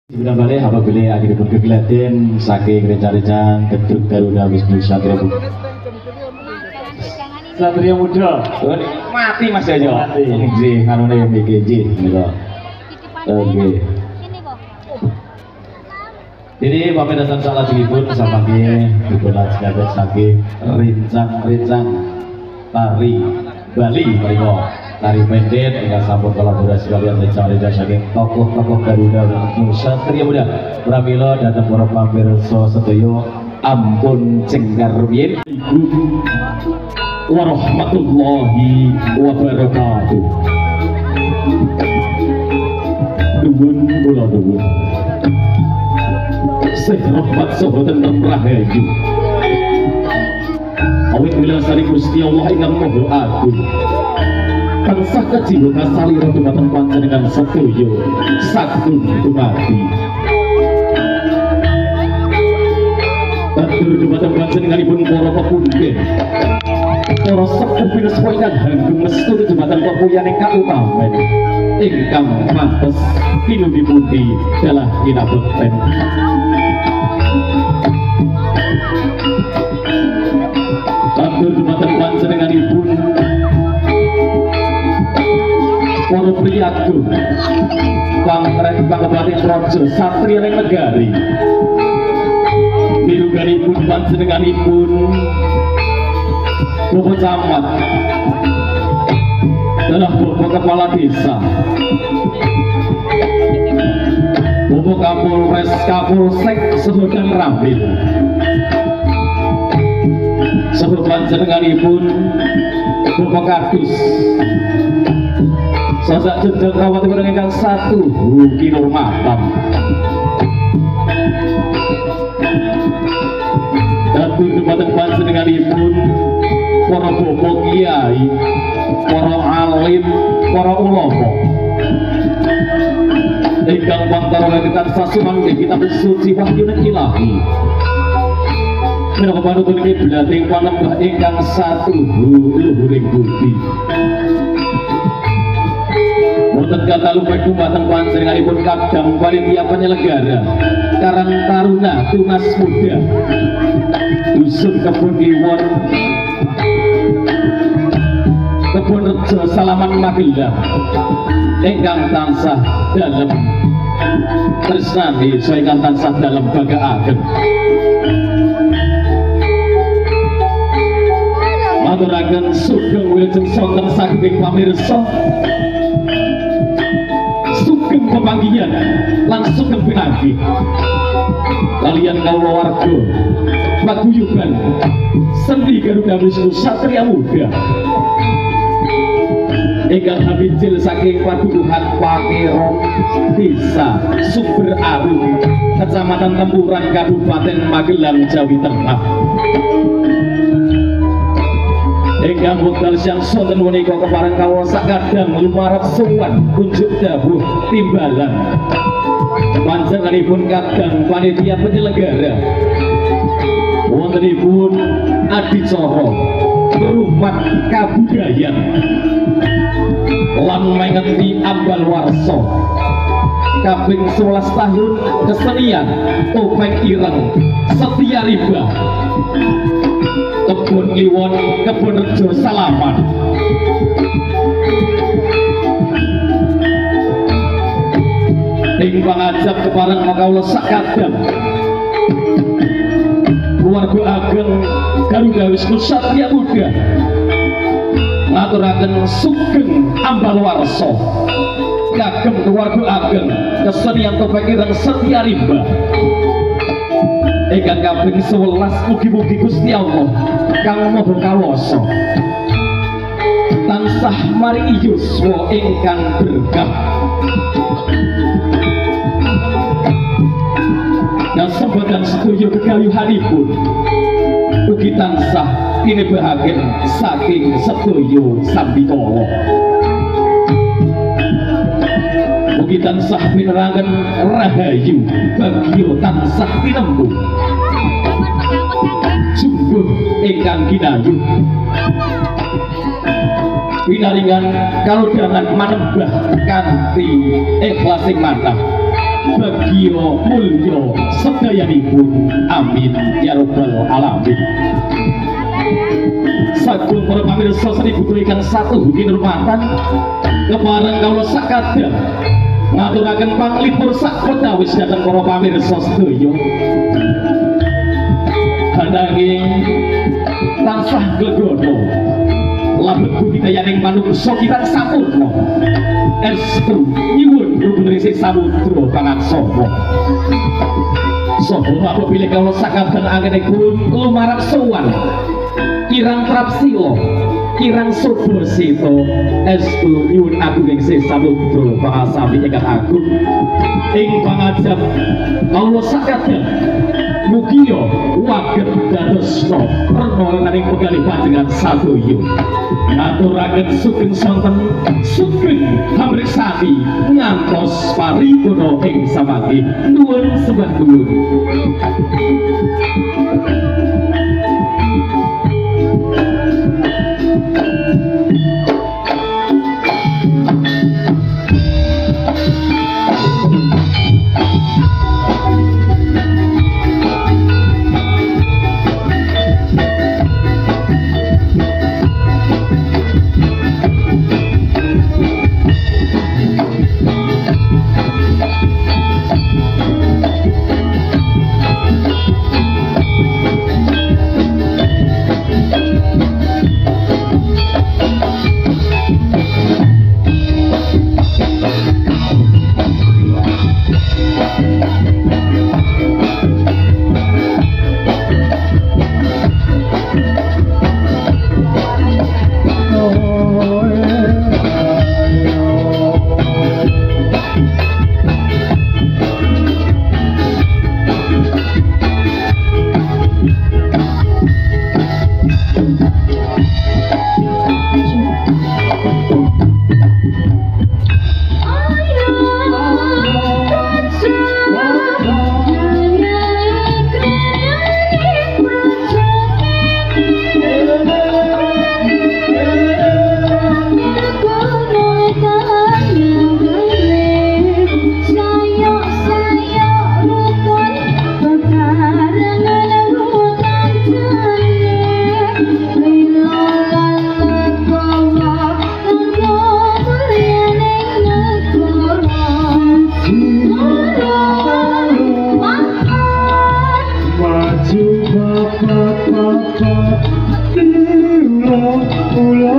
Sudah balik apabila akhirnya berkegiatan saking rencana Gedruk Garuda Wisnu Satria Muda. Satria Muda, mati Mas Jajo. Mati. Ji, kanune iki ji, nika. Oke. Jadi pamitasan salah jilipun samangke dibuat sebagai saking rincang-rincang tari Bali mriko. Tari pendek dengan sampun kolaborasi kalian rencana saking tokoh-tokoh Garuda Wisnu Satria Muda. Pramila datang para pamirsa sedaya ampun cengkar rumiyin. Warahmatullahi wabarakatuh. Nuwun kula nuwun. Syekh rahmat saha tentrem rahayu. Awit wilasari Gusti Allah ingkang Maha Agung. Tansah kajiwa kasalira dumateng panjenengan sedaya sagung dumadi. Batur dumateng panjenenganipun para pepundhen. Para sepuh pinuswa ingkang hanggung mesturi dumateng pepuyan ingkang utamen. Ingkang pantes pinundi-pundi dalah kinabekten. Batur dumateng panjenenganipun para priyagung pangren pangabading raja satria ning negari miruganipun panjenenganipun Bapak Camat adalah Bapak Kepala Desa, Bapak Kapolres Kapolsek Sehodan Rambil, saha panjenenganipun Bapak Kadus sasak jenjang rawat ingkang satu Ki Nur Matam. Datur dumateng panjenenganipun para bapak kiai, para alim, para ulama ingkang pantaran sasuman kitab suci wahyuning ilahi. Menawa panuntun iki blating panembah ingkang satu luhuring budi. Wonten kata lupa dumateng panjenenganipun kadang panitia penyelenggara Karang Taruna Tunas Muda Dusun Kebun Kliwon Kebun Rejo Salaman Magelang ingkang tansah dalem tresnani saha ingkang tansah dalem bagaaken. Maturaken sugeng wilujeng sonten saking pamirsa sugeng pepanggihan lan sugeng pinanggih kalian kawula warga paguyuban Sendi Garuda Wisnu Satria Muda ingkang hamicil saking Padukuhan Pakeron Desa Sumber Arum Kecamatan Tempuran Kabupaten Magelang Jawi Tengah ingkang wekdal siang sonten menika kepareng kawula sakadang lumarep sowan kunjuk dawuh timbalan panjenenganipun kadang panitia penyelenggara wontenipun adicara rumat kabudayan lan mengeti ambal warsa kaping 11 tahun kesenian topeng ireng setia riba Kebun Kliwon Kebun Rejo Salaman ing pangajap kepareng kawula sakadang keluarga ageng Garuda Wisnu Satria Muda ngaturaken sugeng ambal warsa kagem keluarga ageng kesenian topeng ireng setia rimba ingkang kaping 11 mugi-mugi Gusti Allah kang Maha Kawasa tansah maringi yuswa ingkang berkah kasembadan sedaya kegayuhanipun ugi tansah kinebahaken saking sedaya sambikala ugi tansah pinerangan rahayu bagya tansah tinembung sungguh ingkang kinayuh pinaringan kalodhangan manembah kanthi ikhlasing mantap bagio mulya sedayanipun amin ya rabbal alamin. Sagung para pamirsa seni budaya ingkang satu kinurmatan kepareng kawula sakadang ngaturaken panglipur sak perkawis dhateng para pamirsa sedaya. Ananging tansah glegono labet budidayaning manungsa kirang sampurna estu nyuwun rubuning samudra pangaksama. Saha apabila kawula sakadang anggenipun lumarang sowan kirang prapsila kirang subursita estu nyuwun agunging samudra pangasami ingkang agung ing pangajab kawula sakadang mugia waget dadosna permohonaning pegalih panjenengan sadaya ngaturaken sugeng sonten sugeng pamriksani ngantos paripurna ing samanggih nuwun sembah nuwun. Ulo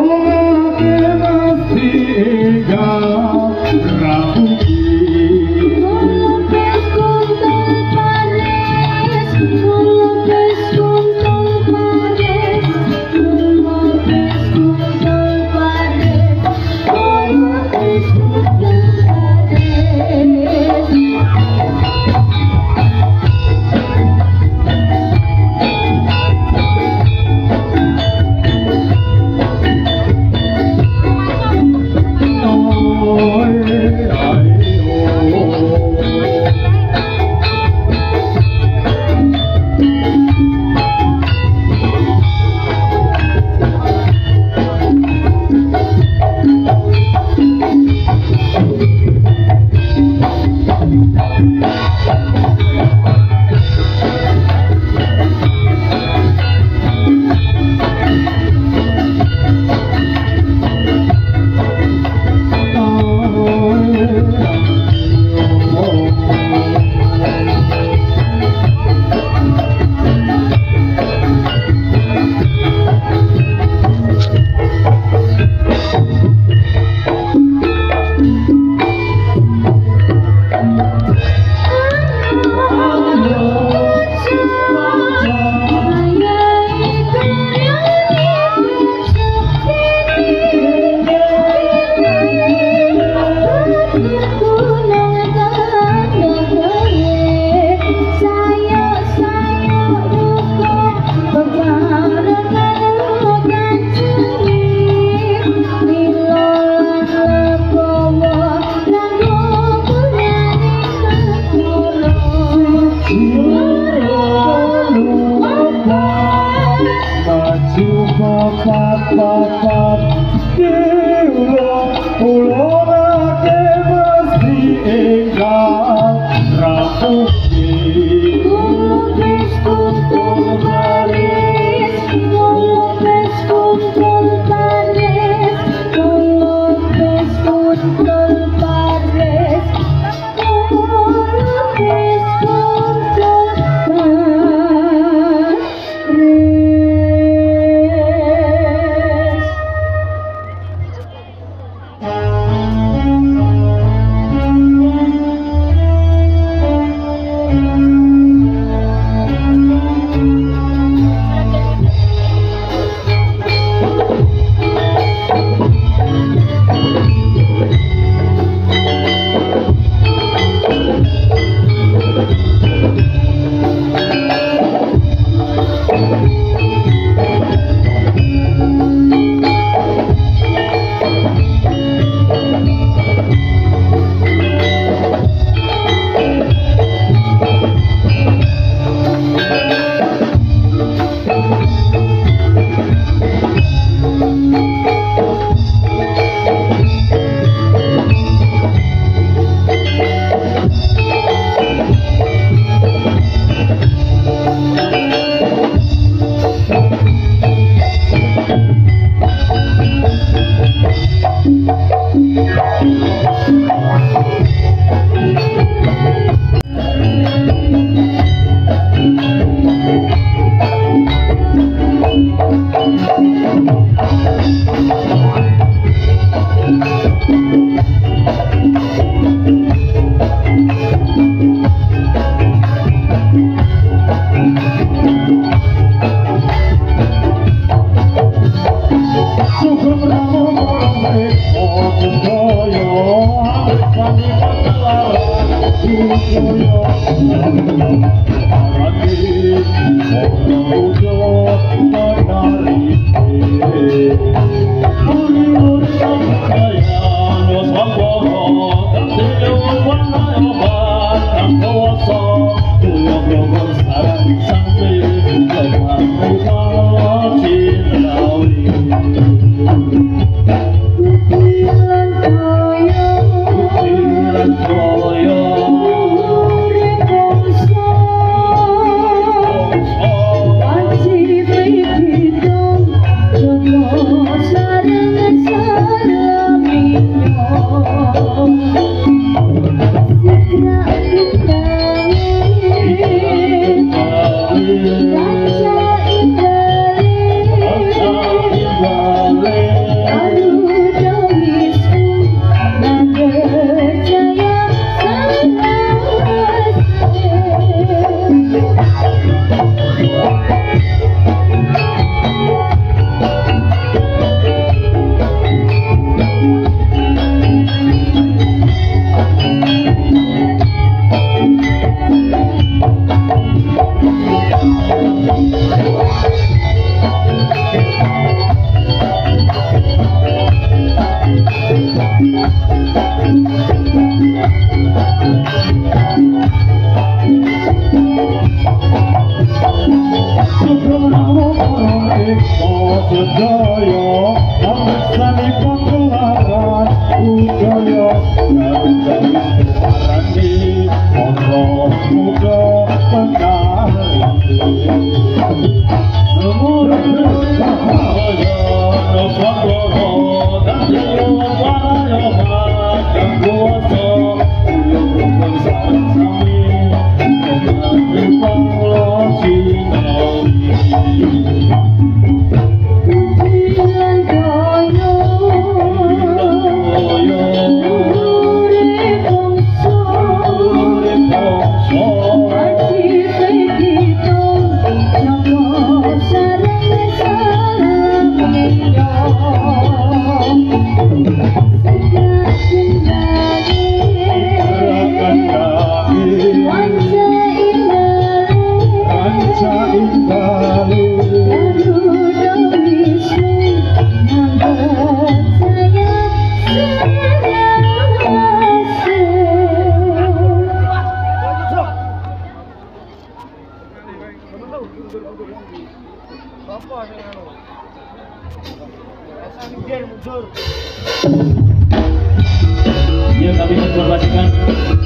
Ya, kami informasikan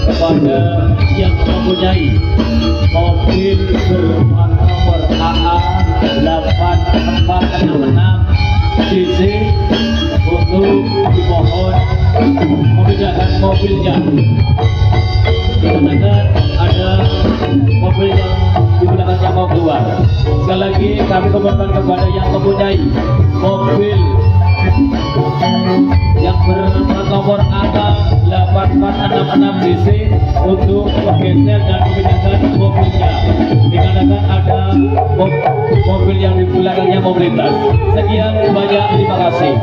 kepada yang mempunyai mobil berplat nomor AA 8466 CC untuk dimohon memindahkan mobilnya. Dikarenakan ada mobil yang digunakan yang mau keluar. Sekali lagi kami kembalikan kepada yang mempunyai mobil yang 6 sisi untuk menggeser dan memindahkan mobilnya. Dikarenakan ada mobil yang di belakangnya mau melintas. Sekian banyak, terima kasih.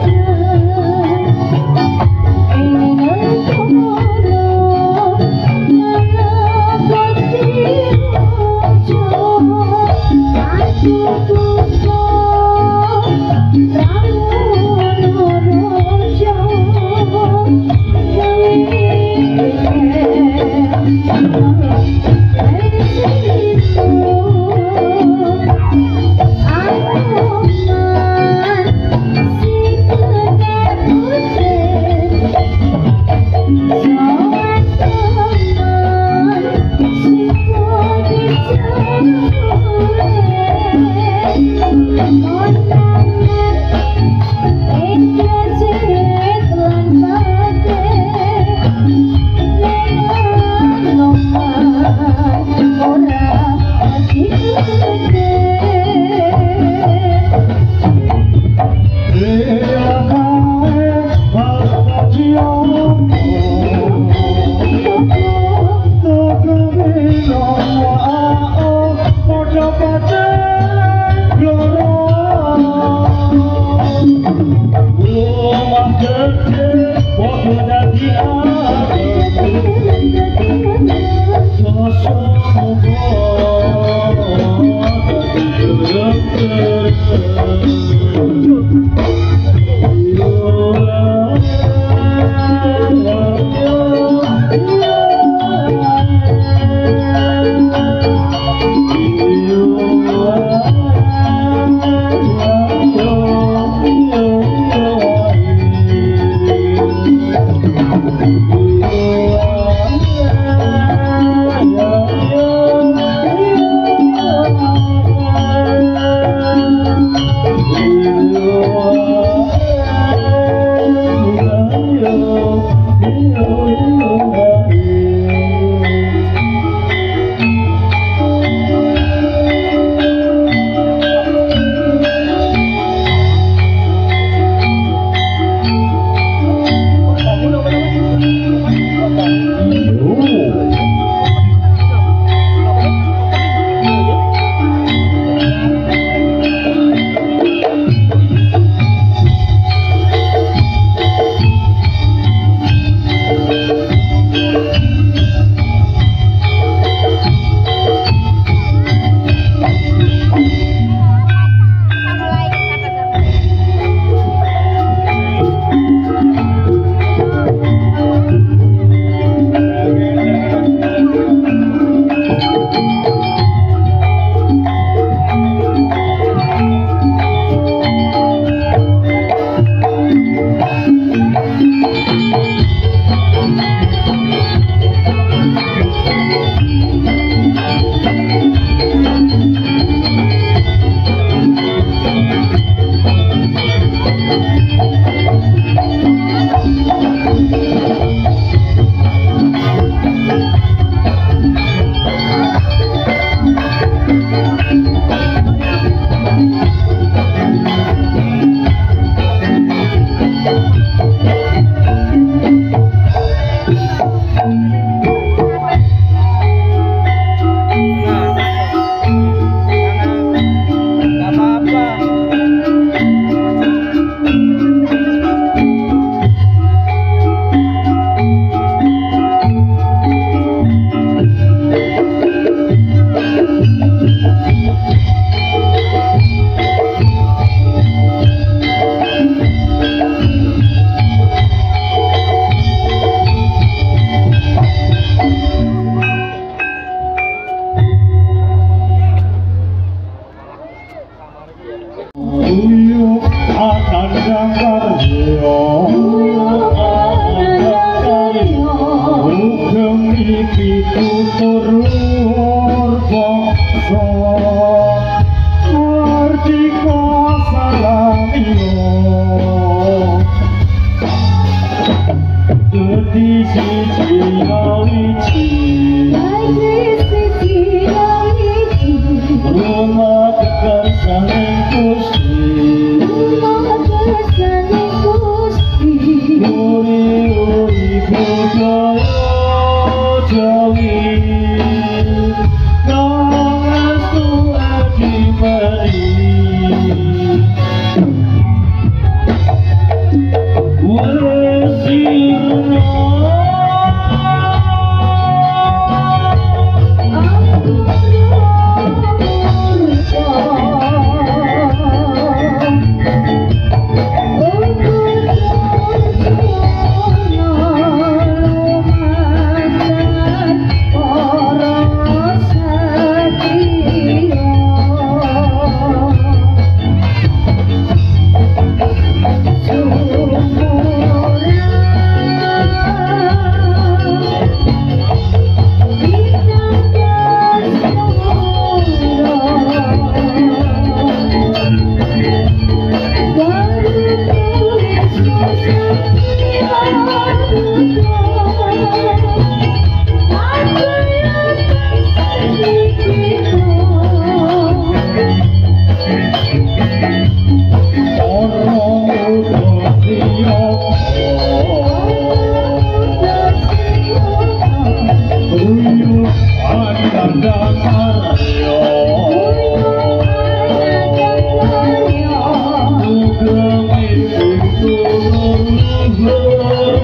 Uri uri budaya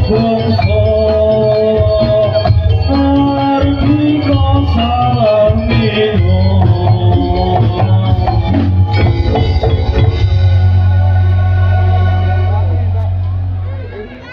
bungsu